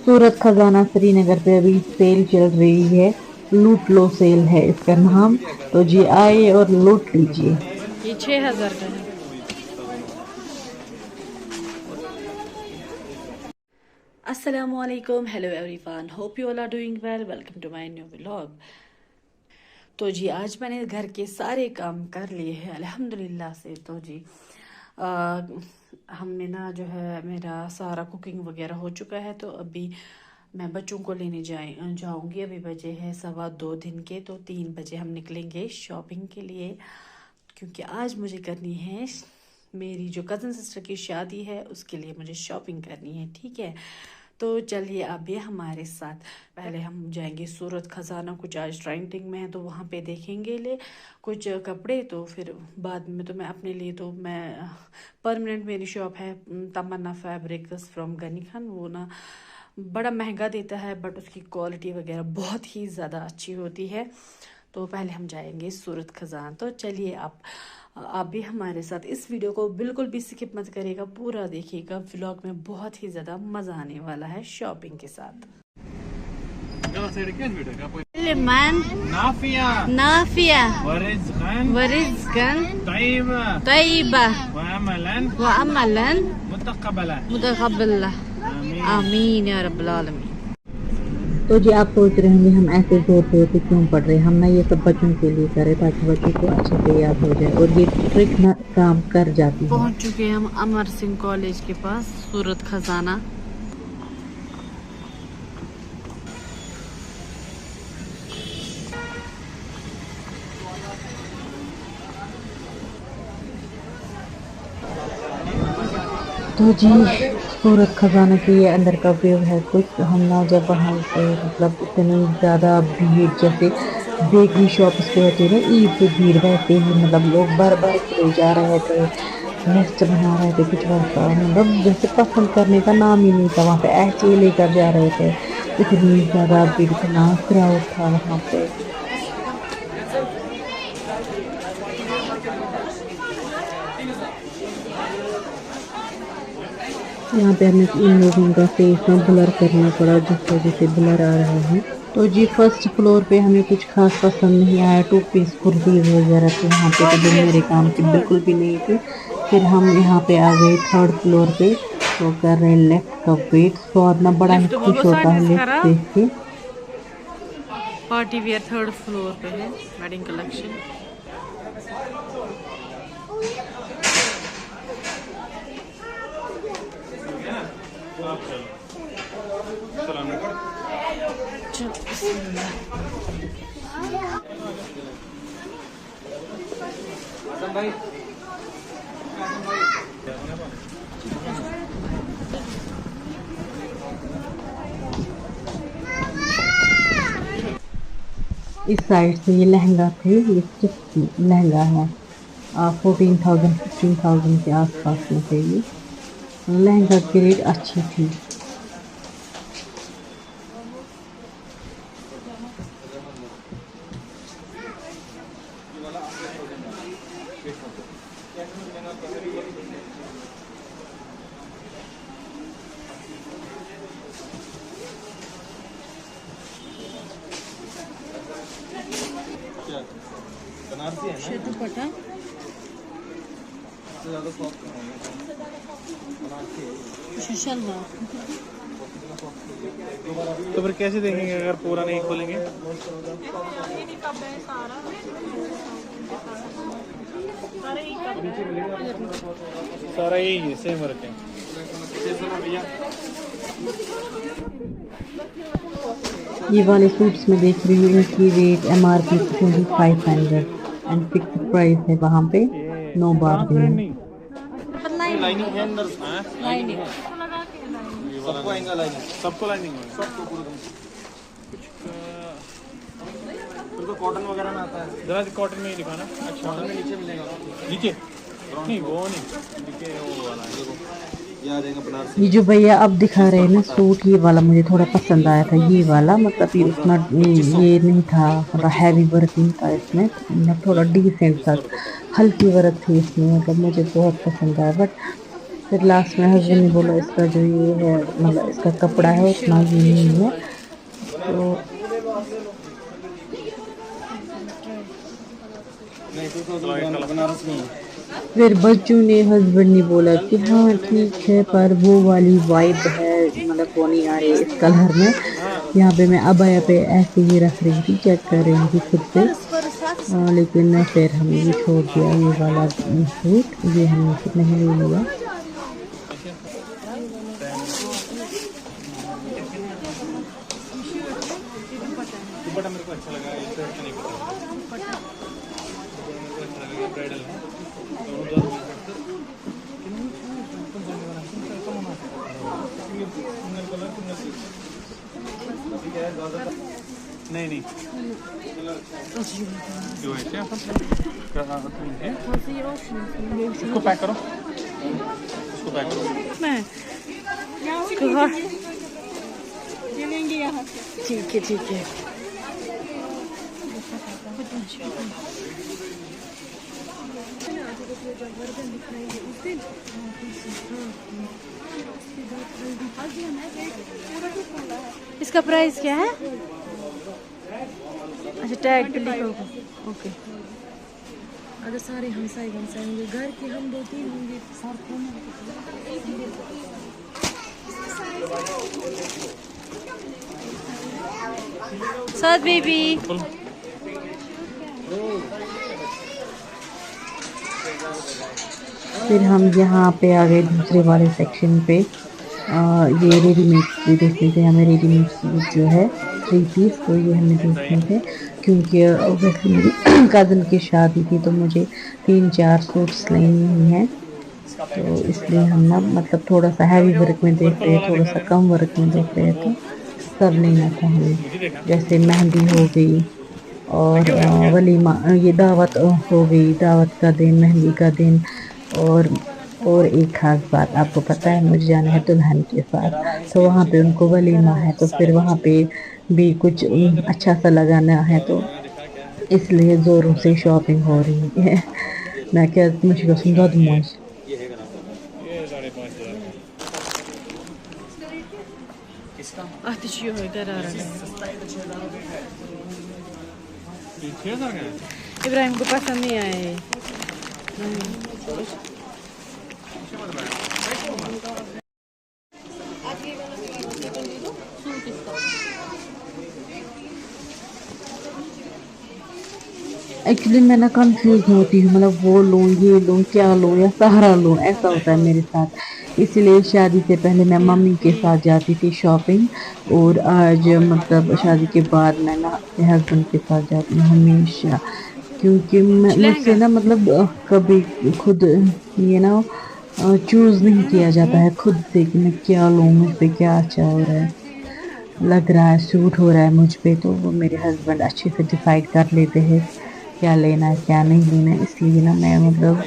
सूरत खजाना श्रीनगर पे अभी सेल चल रही है। लूट लो सेल है इसका नाम। तो जी आए और लूट लीजिए। ये 6,000 का है। अस्सलामुअलैकुम, hello everyone, hope you all are doing well. Welcome to my new vlog. तो जी आज मैंने घर के सारे काम कर लिए हैं अल्हम्दुलिल्लाह से। तो जी आ, हमने ना जो है मेरा सारा कुकिंग वगैरह हो चुका है। तो अभी मैं बच्चों को लेने जाऊंगी। अभी बजे हैं 2:15 दिन के। तो 3 बजे हम निकलेंगे शॉपिंग के लिए, क्योंकि आज मुझे करनी है मेरी जो कज़न सिस्टर की शादी है, उसके लिए मुझे शॉपिंग करनी है। ठीक है, तो चलिए आप भी हमारे साथ। पहले हम जाएंगे सूरत खजाना, कुछ आज ट्रेंडिंग में है तो वहाँ पे देखेंगे ले कुछ कपड़े। तो फिर बाद में तो मैं अपने लिए तो मैं परमानेंट मेरी शॉप है तमन्ना फैब्रिक्स फ्रॉम गनी खान। वो ना बड़ा महंगा देता है बट उसकी क्वालिटी वगैरह बहुत ही ज़्यादा अच्छी होती है। तो पहले हम जाएंगे सूरत खजान। तो चलिए आप भी हमारे साथ इस वीडियो को बिल्कुल भी स्किप मत करिएगा, पूरा देखिएगा। व्लॉग में बहुत ही ज़्यादा मज़ा आने वाला है शॉपिंग के साथ। लिमान नाफिया नाफिया वरिज़क़न वरिज़क़न तय्यबा तय्यबा व अमलन मुतक़ब्बला आमीन या रब्बल आलमीन। तो जी आप सोच रहे होंगे हम ऐसे जोर जोर से क्यों पढ़ रहे हैं। हम ना ये सब बच्चों के लिए करें ताकि बच्चों को अच्छे से याद हो जाए, और ये ट्रिक ना काम कर जाती है। पहुंच चुके हैं हम अमर सिंह कॉलेज के पास, सूरत खजाना। तो जी सूरत खजाना की ये अंदर का व्यू है कुछ। हम ना जब वहाँ पे मतलब इतनी ज़्यादा भीड़, जैसे बेकरी शॉप्स पे होती है ना ईद पे भीड़, वैसे ही मतलब लोग बार बार ले जा रहे थे, लिस्ट बना रहे थे कुछ वैसा, मतलब जैसे पसंद करने का नाम ही नहीं था। वहाँ पे ऐसे ही लेकर जा रहे थे। इतनी ज़्यादा भीड़, इतना क्राउड था वहाँ पे। यहाँ पे हमें इन लोगों का फेस ना ब्लर करना पड़ा, जिस वजह से ब्लर आ रहा है। तो जी फर्स्ट फ्लोर पे हमें कुछ खास पसंद नहीं आया। 2 पीस कुर्तीज़ वगैरह थे वहाँ पे, तो जो मेरे काम की बिल्कुल भी नहीं थी। फिर हम यहाँ पे आ गए 3rd फ्लोर पे। तो कर रहे हैं लिफ्ट का वेट। तो अपना बड़ा ही खुश होता है लिफ्ट देख के। पार्टी वेयर 3rd फ्लोर पे है, वेडिंग कलेक्शन। इस साइड से ये लहंगा थे, ये सिर्फ लहंगा है। 14,000 15,000 के आसपास में थे ये। लहंगा की रेट अच्छी थी। बनारसी है ना दुपट्टा सबसे ज्यादा सॉफ्ट बनारसी है। शलवार। तो फिर कैसे देखेंगे अगर पूरा नहीं खोलेंगे? सारा यही है, सेम वर्क है। ये वाले सूट्स में देख रही हूँ, इनकी rate MRP 2500 and fix price है वहाँ पे, नो बार्गेनिंग। लाइनिंग है अंदर, लाइनिंग सबको आएगा लाइनिंग, सबको लाइनिंग है, सबको पूरा कुछ तो कॉटन वगैरह में आता है। जरा कॉटन में ही दिखाना। अच्छा कॉटन में नीचे मिलेगा, नीचे नहीं वो नहीं नीचे वो वाला है, ये आ जाएगा बनारसी। ये जो भैया अब दिखा रहे हैं ना सूट, ये वाला मुझे थोड़ा पसंद आया था। ये वाला मतलब ये उतना ये नहीं था, थोड़ा हैवी वर्क नहीं था इसमें, मतलब थोड़ा डिसेंट था, हल्की वर्क थी इसमें, मतलब मुझे बहुत पसंद आया। बट फिर लास्ट में हस्बैंड ने बोला इसका जो ये है मतलब इसका कपड़ा है उतना ये नहीं है, तो बनारस में फिर बच्चों ने हस्बैंड ने बोला कि हाँ ठीक है पर वो वाली वाइब है, मतलब वो नहीं आ रही इस कलर में। यहाँ पे मैं अबाया पे ऐसे ही रख रही थी, चेक कर रही थी खुद से। लेकिन फिर हमने ये छोड़ दिया, ये वाला सूट ये हमने फिर नहीं ले लिया। दुपट्टा मेरे को अच्छा लगा, ये शर्ट का नहीं पता मेरे को अच्छा लगा, ब्राइडल है नहीं नहीं जो है क्या इसको पैक करो, इसको पैक करो। मैं ठीक है ठीक है। इसका प्राइस क्या है? अच्छा टैग पे लिखा होगा। ओके अगर सारे हमसाए होंगे घर के हम 2-3 होंगे साथ बेबी। फिर हम यहाँ पे आ गए दूसरे वाले सेक्शन पे। ये रेडीमेड भी देखने थे हमें, रेडीमेड सूट जो है 3 पीस, तो ये हमें देखने थे क्योंकि वैसे मेरी कज़न की शादी थी तो मुझे 3-4 सूट्स लेनी ही हैं, तो इसलिए हम ना मतलब थोड़ा सा हैवी वर्क में देख रहे हैं, थोड़ा सा कम वर्क में देख रहे हैं, तो सब लेना था हमें। जैसे मेहंदी हो गई और वलीमा, ये दावत हो गई, दावत का दिन, मेहंदी का दिन, और एक ख़ास बात आपको पता है मुझे जाना है दुल्हन के साथ, तो वहाँ पे उनको वलीमा है, तो फिर वहाँ पे भी कुछ अच्छा सा लगाना है, तो इसलिए ज़ोरों से शॉपिंग हो रही है। मैं क्या मुझे सुंदर दुमाश आतिश ये हो इधर आ रहा है। इब्राहिम को पसंद नहीं आए। एक्चुअली मैं ना कंफ्यूज होती हूँ, मतलब वो लूँ ये लूँ क्या लूँ या सहारा लूँ, ऐसा होता है मेरे साथ। इसलिए शादी से पहले मैं मम्मी के साथ जाती थी शॉपिंग, और आज मतलब शादी के बाद मैं ना अपने हस्बैंड के साथ जाती हूँ हमेशा, क्योंकि मुझसे ना मतलब कभी खुद ये ना चूज़ नहीं किया जाता है खुद से कि मैं क्या लूँ, मुझ पे क्या अच्छा हो रहा है, लग रहा है सूट हो रहा है मुझ पे, तो वो मेरे हस्बैंड अच्छे से डिसाइड कर लेते हैं क्या लेना है क्या नहीं लेना है। इसलिए ना मैं मतलब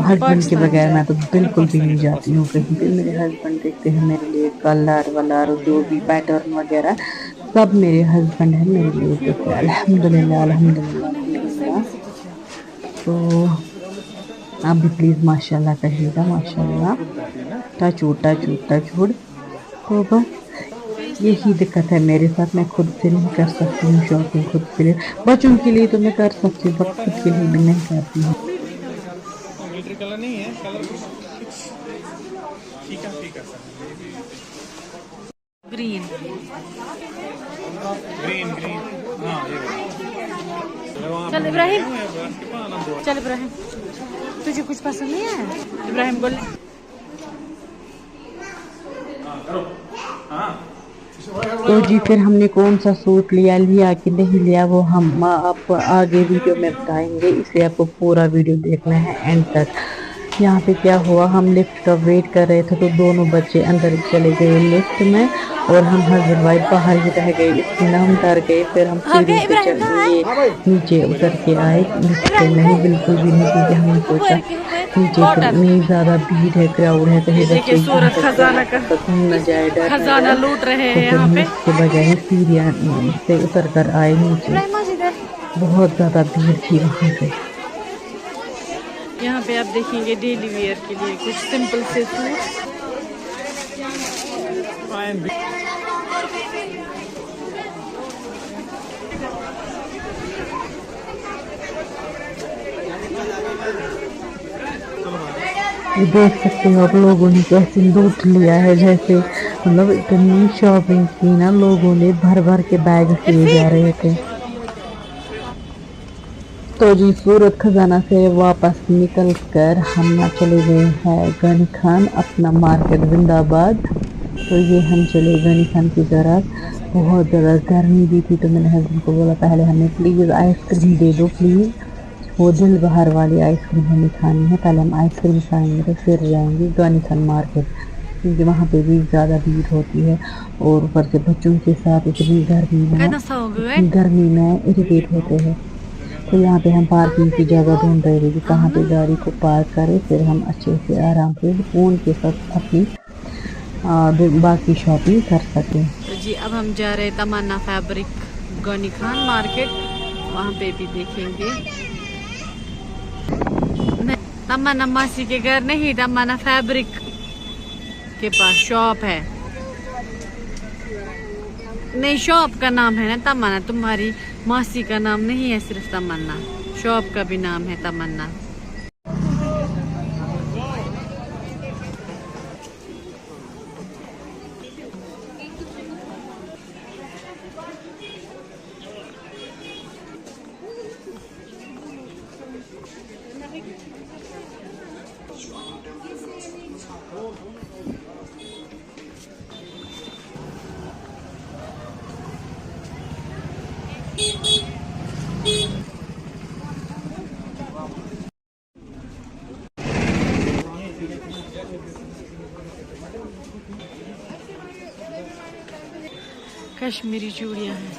हस्बैंड के बगैर मैं तो बिल्कुल भी नहीं जाती हूँ कहीं पे। मेरे हस्बैंड देखते हैं मेरे लिए कलर वलर जो भी पैटर्न वगैरह सब मेरे हस्बैंड है मेरे लिए देखते हैं। अल्हम्दुलिल्लाह अल्हम्दुलिल्लाह अल्हम्दुलिल्लाह। तो आप भी प्लीज़ माशाल्लाह कहिएगा, माशाल्लाह, टच वुड। तो बस यही दिक्कत है मेरे साथ, मैं खुद से नहीं कर सकती हूँ शॉपिंग खुद के लिए। बच्चों के लिए तो मैं कर सकती हूँ पर खुद के लिए भी नहीं करती हूँ। मिलिट्री कलर नहीं है, कलर ठीक है ग्रीन ग्रीन ग्रीन हाँ ये चल इब्राहिम, चल इब्राहिम, तुझे कुछ पसंद नहीं है? इब्राहिम बोल। तो जी फिर हमने कौन सा सूट लिया कि नहीं लिया वो हम आप आगे वीडियो में बताएंगे, इसलिए आपको पूरा वीडियो देखना है एंड तक। यहाँ पे क्या हुआ, हम लिफ्ट का वेट कर रहे थे तो दोनों बच्चे अंदर चले गए लिफ्ट में और हम हस्बैंड वाइफ बाहर ही रह गए, इसलिए हम डर गए। फिर हम सीढ़ी पे चढ़ ये नीचे उतर के आए, लिफ्ट से नहीं बिल्कुल भी नहीं, क्योंकि हमने सोचा नीचे तो इतनी ज़्यादा भीड़ है, क्राउड है, कहीं बच्चे घूम न जाए, डर खजाना लूट रहे हैं यहाँ पे। इसके बजाय सीढ़ियाँ से उतर कर आए नीचे, बहुत ज़्यादा भीड़ थी वहाँ पे। यहाँ पे आप देखेंगे डेली वेयर के लिए कुछ सिंपल से सूट। ये देख सकते हो आप लोगों ने कैसे लूट लिया है, जैसे मतलब इतनी शॉपिंग की ना, लोगों ने भर भर के बैग लिए जा रहे थे। तो जी सूरत खजाना से वापस निकल कर हम ना चले गए हैं गनी खान, अपना मार्केट जिंदाबाद। तो ये हम चले गनी खान की तरफ। बहुत ज़्यादा गर्मी भी थी, तो मैंने हस्बैंड को बोला पहले हमें प्लीज़ आइसक्रीम दे दो प्लीज़, वो दिल बहार वाली आइसक्रीम हमें खानी है। पहले हम आइसक्रीम खाएंगे तो फिर जाएंगे गनी खान मार्केट, क्योंकि वहाँ पे भी ज़्यादा भीड़ होती है और ऊपर से बच्चों के साथ इतनी गर्मी में इरिटेट होते हैं। तो यहाँ पे हम पार्किंग की जगह ढूंढ रहे थे कि कहाँ पे गाड़ी को पार्क करें, फिर हम अच्छे से आराम से फ़ोन के साथ अपनी बाकी शॉपिंग कर सकें। तो जी अब हम जा रहे हैं तमन्ना फैब्रिक गनी खान मार्केट, वहाँ पे भी देखेंगे। तमन्ना मासी के घर नहीं, तमन्ना फैब्रिक के पास शॉप है। नहीं, शॉप का नाम है ना तमन्ना, तुम्हारी मासी का नाम नहीं है सिर्फ तमन्ना, शॉप का भी नाम है तमन्ना। कश्मीरी चूड़ियाँ हैं।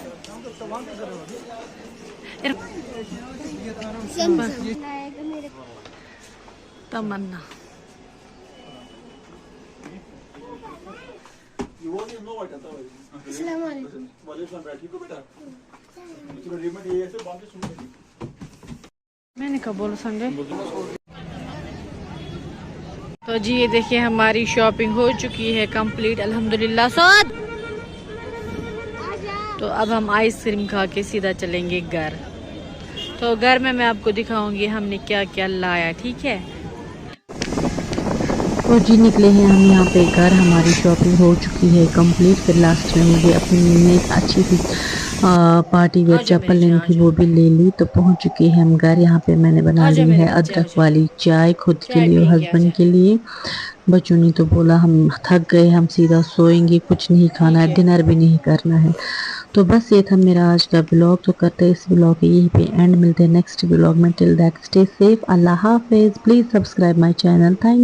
तमन्ना मैंने कब बोला संगे। तो जी ये देखिए हमारी शॉपिंग हो चुकी है कंप्लीट अल्हम्दुलिल्लाह। साथ तो अब हम आइसक्रीम खा के सीधा चलेंगे घर। तो घर में मैं आपको दिखाऊंगी हमने क्या क्या लाया, ठीक है। तो जी निकले हैं हम यहाँ पे घर, हमारी शॉपिंग हो चुकी है कंप्लीट। फिर लास्ट में मुझे अपनी में एक अच्छी सी पार्टी वेयर चप्पल लेनी थी, वो भी ले ली। तो पहुँच चुके हैं हम घर। यहाँ पे मैंने बना ली है अदरक वाली चाय खुद के लिए और हस्बैंड के लिए। बच्चों ने तो बोला हम थक गए, हम सीधा सोएंगे, कुछ नहीं खाना है, डिनर भी नहीं करना है। तो बस ये था मेरा आज का ब्लॉग। तो करते हैं इस ब्लॉग के यहीं पे एंड, मिलते हैं नेक्स्ट ब्लॉग में। टिल दैट स्टे सेफ, अल्लाह हाफिज़। Please subscribe my channel. Thank